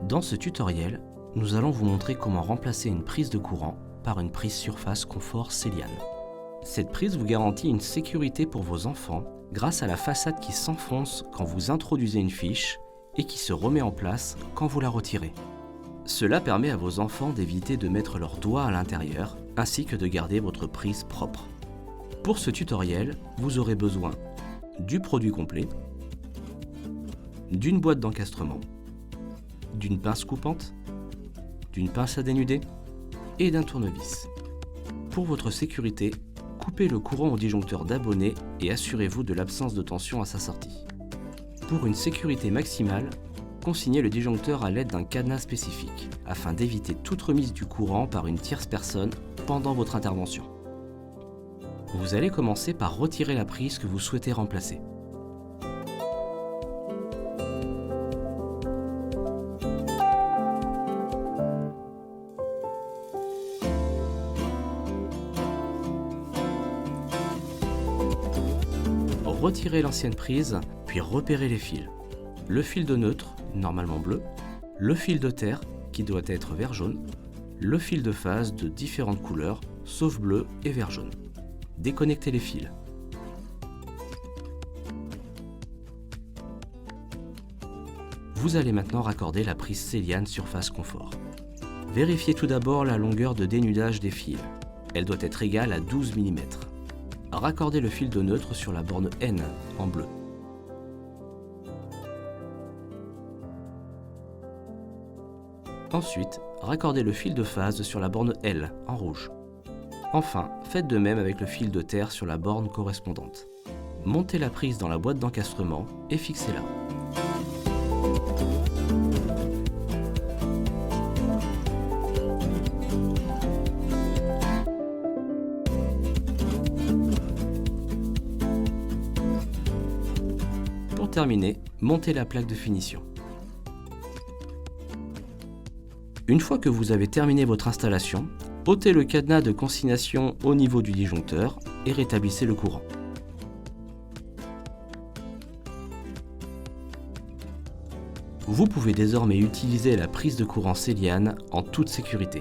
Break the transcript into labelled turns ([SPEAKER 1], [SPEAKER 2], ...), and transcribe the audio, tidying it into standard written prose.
[SPEAKER 1] Dans ce tutoriel, nous allons vous montrer comment remplacer une prise de courant par une prise surface confort Celian. Cette prise vous garantit une sécurité pour vos enfants grâce à la façade qui s'enfonce quand vous introduisez une fiche et qui se remet en place quand vous la retirez. Cela permet à vos enfants d'éviter de mettre leurs doigts à l'intérieur ainsi que de garder votre prise propre. Pour ce tutoriel, vous aurez besoin du produit complet, d'une boîte d'encastrement, d'une pince coupante, d'une pince à dénuder et d'un tournevis. Pour votre sécurité, coupez le courant au disjoncteur d'abonné et assurez-vous de l'absence de tension à sa sortie. Pour une sécurité maximale, consignez le disjoncteur à l'aide d'un cadenas spécifique afin d'éviter toute remise du courant par une tierce personne pendant votre intervention. Vous allez commencer par retirer la prise que vous souhaitez remplacer. Retirez l'ancienne prise, puis repérez les fils. Le fil de neutre, normalement bleu, le fil de terre, qui doit être vert-jaune, le fil de phase de différentes couleurs, sauf bleu et vert-jaune. Déconnectez les fils. Vous allez maintenant raccorder la prise Celian Surface Confort. Vérifiez tout d'abord la longueur de dénudage des fils. Elle doit être égale à 12 mm. Raccordez le fil de neutre sur la borne N en bleu. Ensuite, raccordez le fil de phase sur la borne L en rouge. Enfin, faites de même avec le fil de terre sur la borne correspondante. Montez la prise dans la boîte d'encastrement et fixez-la. Pour terminer, montez la plaque de finition. Une fois que vous avez terminé votre installation, ôtez le cadenas de consignation au niveau du disjoncteur et rétablissez le courant. Vous pouvez désormais utiliser la prise de courant Celian en toute sécurité.